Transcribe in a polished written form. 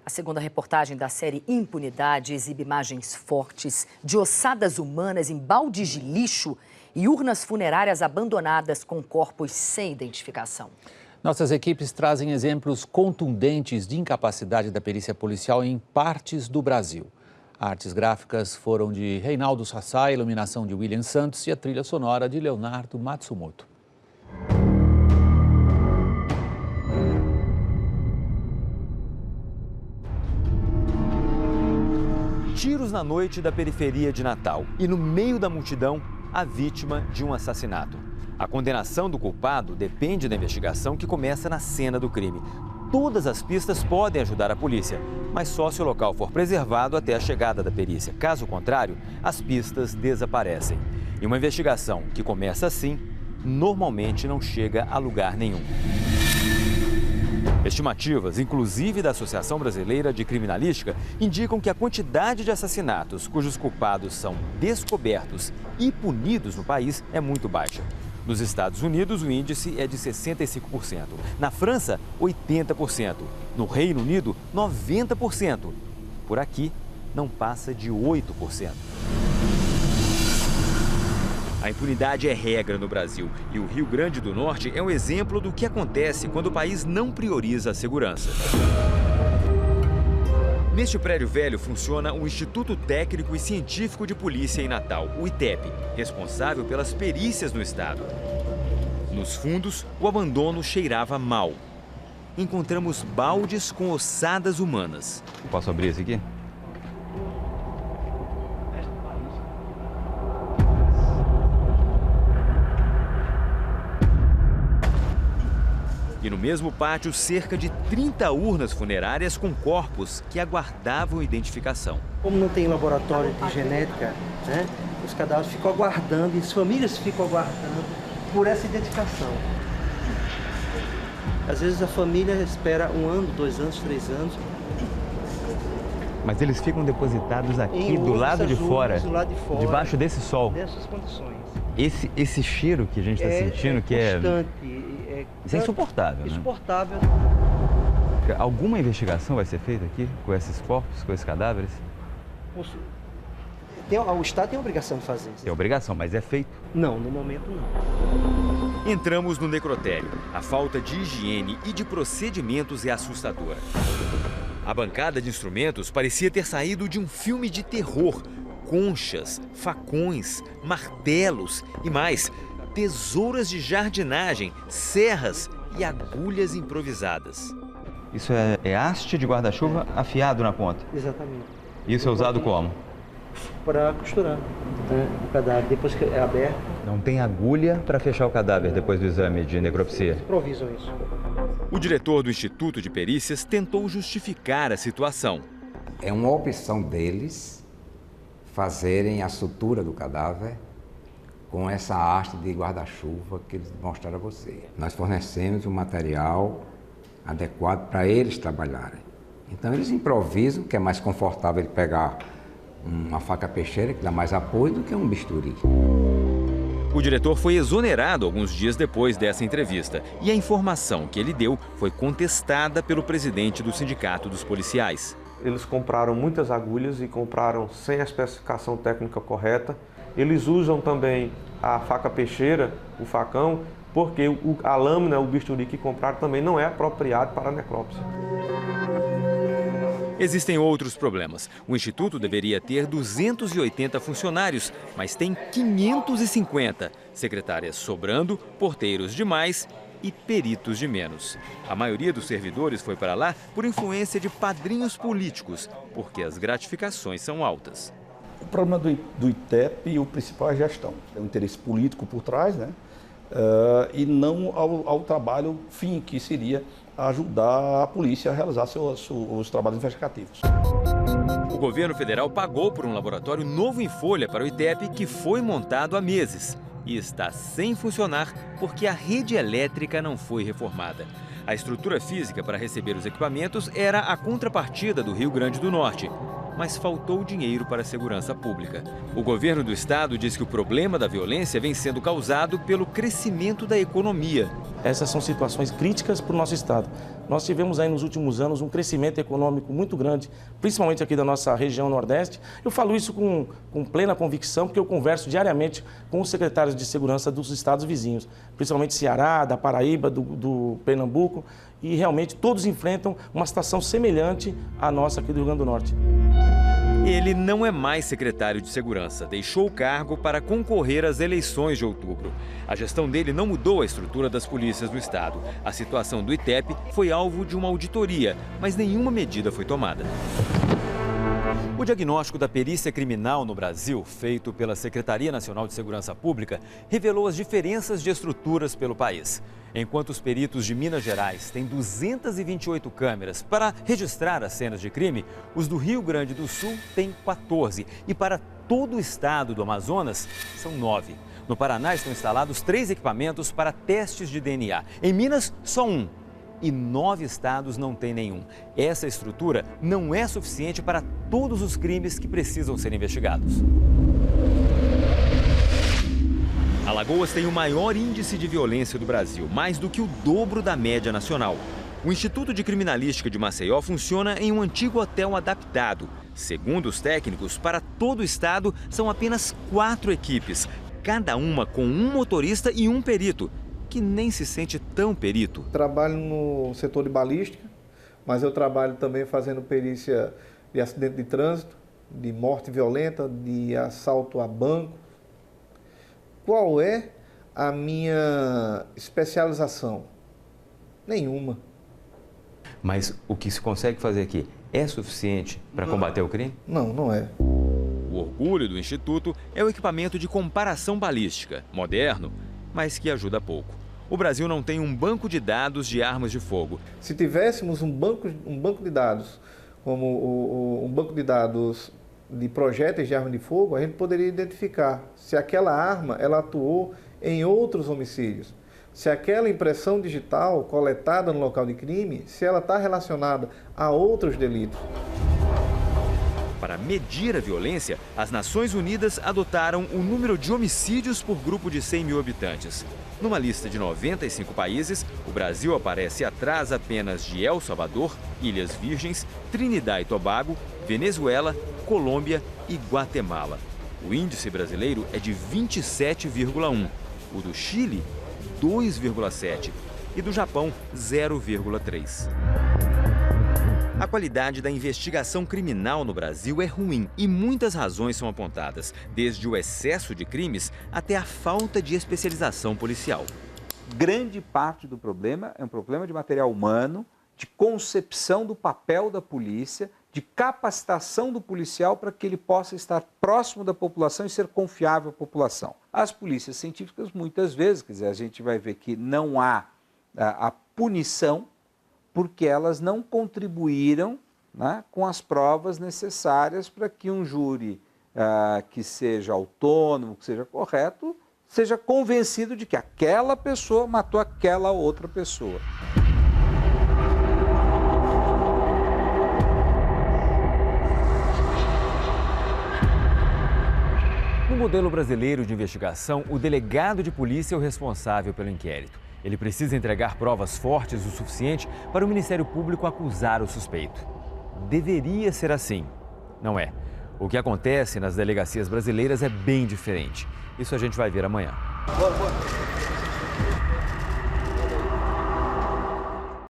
A segunda reportagem da série Impunidade exibe imagens fortes de ossadas humanas em baldes de lixo e urnas funerárias abandonadas com corpos sem identificação. Nossas equipes trazem exemplos contundentes de incapacidade da perícia policial em partes do Brasil. Artes gráficas foram de Reinaldo Sassá, iluminação de William Santos e a trilha sonora de Leonardo Matsumoto. Tiros na noite da periferia de Natal e no meio da multidão, a vítima de um assassinato. A condenação do culpado depende da investigação que começa na cena do crime. Todas as pistas podem ajudar a polícia, mas só se o local for preservado até a chegada da perícia. Caso contrário, as pistas desaparecem. E uma investigação que começa assim, normalmente não chega a lugar nenhum. Estimativas, inclusive da Associação Brasileira de Criminalística, indicam que a quantidade de assassinatos cujos culpados são descobertos e punidos no país é muito baixa. Nos Estados Unidos, o índice é de 65%. Na França, 80%. No Reino Unido, 90%. Por aqui, não passa de 8%. A impunidade é regra no Brasil e o Rio Grande do Norte é um exemplo do que acontece quando o país não prioriza a segurança. Neste prédio velho funciona o Instituto Técnico e Científico de Polícia em Natal, o ITEP, responsável pelas perícias no estado. Nos fundos, o abandono cheirava mal. Encontramos baldes com ossadas humanas. Posso abrir esse aqui? E no mesmo pátio, cerca de 30 urnas funerárias com corpos que aguardavam identificação. Como não tem laboratório de genética, né, os cadáveres ficam aguardando e as famílias ficam aguardando por essa identificação. Às vezes a família espera 1 ano, 2 anos, 3 anos. Mas eles ficam depositados aqui do lado de fora, debaixo desse sol. Nessas condições. Esse cheiro que a gente está sentindo, que constante, isso é insuportável, né? Insuportável. Alguma investigação vai ser feita aqui com esses corpos, com esses cadáveres? O Estado tem a obrigação de fazer isso. Tem obrigação, mas é feito? Não, no momento não. Entramos no necrotério. A falta de higiene e de procedimentos é assustadora. A bancada de instrumentos parecia ter saído de um filme de terror. Conchas, facões, martelos e mais, tesouras de jardinagem, serras e agulhas improvisadas. Isso é haste de guarda-chuva afiado na ponta? Exatamente. Isso é usado como? Para costurar o cadáver, depois que é aberto. Não tem agulha para fechar o cadáver depois do exame de necropsia? Improvisam isso. O diretor do Instituto de Perícias tentou justificar a situação. É uma opção deles fazerem a sutura do cadáver com essa haste de guarda-chuva que eles mostraram a você. Nós fornecemos um material adequado para eles trabalharem. Então eles improvisam, que é mais confortável ele pegar uma faca peixeira, que dá mais apoio, do que um bisturi. O diretor foi exonerado alguns dias depois dessa entrevista e a informação que ele deu foi contestada pelo presidente do Sindicato dos Policiais. Eles compraram muitas agulhas e compraram sem a especificação técnica correta. Eles usam também a faca peixeira, o facão, porque a lâmina, o bisturi que compraram também não é apropriado para a necrópsia. Existem outros problemas. O Instituto deveria ter 280 funcionários, mas tem 550. Secretárias sobrando, porteiros demais e peritos de menos. A maioria dos servidores foi para lá por influência de padrinhos políticos, porque as gratificações são altas. O problema do ITEP, o principal é a gestão. É o interesse político por trás, né? E não ao trabalho fim, que seria ajudar a polícia a realizar os trabalhos investigativos. O governo federal pagou por um laboratório novo em folha para o ITEP, que foi montado há meses e está sem funcionar porque a rede elétrica não foi reformada. A estrutura física para receber os equipamentos era a contrapartida do Rio Grande do Norte, mas faltou dinheiro para a segurança pública. O governo do estado diz que o problema da violência vem sendo causado pelo crescimento da economia. Essas são situações críticas para o nosso estado. Nós tivemos aí nos últimos anos um crescimento econômico muito grande, principalmente aqui da nossa região Nordeste. Eu falo isso com plena convicção, porque eu converso diariamente com os secretários de segurança dos estados vizinhos, principalmente Ceará, da Paraíba, do Pernambuco, e realmente todos enfrentam uma situação semelhante à nossa aqui do Rio Grande do Norte. Ele não é mais secretário de Segurança, deixou o cargo para concorrer às eleições de outubro. A gestão dele não mudou a estrutura das polícias do estado. A situação do ITEP foi alvo de uma auditoria, mas nenhuma medida foi tomada. O diagnóstico da perícia criminal no Brasil, feito pela Secretaria Nacional de Segurança Pública, revelou as diferenças de estruturas pelo país. Enquanto os peritos de Minas Gerais têm 228 câmeras para registrar as cenas de crime, os do Rio Grande do Sul têm 14 e para todo o estado do Amazonas são 9. No Paraná estão instalados 3 equipamentos para testes de DNA. Em Minas, só 1. E 9 estados não têm nenhum. Essa estrutura não é suficiente para todos os crimes que precisam ser investigados. Alagoas tem o maior índice de violência do Brasil, mais do que o dobro da média nacional. O Instituto de Criminalística de Maceió funciona em um antigo hotel adaptado. Segundo os técnicos, para todo o estado são apenas 4 equipes, cada uma com um motorista e um perito, que nem se sente tão perito. Trabalho no setor de balística, mas eu trabalho também fazendo perícia de acidente de trânsito, de morte violenta, de assalto a banco. Qual é a minha especialização? Nenhuma. Mas o que se consegue fazer aqui é suficiente para combater o crime? Não, não é. O orgulho do Instituto é o equipamento de comparação balística, moderno, mas que ajuda pouco. O Brasil não tem um banco de dados de armas de fogo. Se tivéssemos um banco de dados, como um banco de dados de projéteis de arma de fogo, a gente poderia identificar se aquela arma ela atuou em outros homicídios. Se aquela impressão digital coletada no local de crime, se ela está relacionada a outros delitos. Para medir a violência, as Nações Unidas adotaram o número de homicídios por grupo de 100 mil habitantes. Numa lista de 95 países, o Brasil aparece atrás apenas de El Salvador, Ilhas Virgens, Trinidad e Tobago, Venezuela, Colômbia e Guatemala. O índice brasileiro é de 27,1, o do Chile, 2,7 e do Japão, 0,3. A qualidade da investigação criminal no Brasil é ruim e muitas razões são apontadas, desde o excesso de crimes até a falta de especialização policial. Grande parte do problema é um problema de material humano, de concepção do papel da polícia, de capacitação do policial para que ele possa estar próximo da população e ser confiável à população. As polícias científicas, muitas vezes, quer dizer, a gente vai ver que não há a punição porque elas não contribuíram, né, com as provas necessárias para que um júri que seja autônomo, que seja correto, seja convencido de que aquela pessoa matou aquela outra pessoa. No modelo brasileiro de investigação, o delegado de polícia é o responsável pelo inquérito. Ele precisa entregar provas fortes o suficiente para o Ministério Público acusar o suspeito. Deveria ser assim. Não é. O que acontece nas delegacias brasileiras é bem diferente. Isso a gente vai ver amanhã. Bora.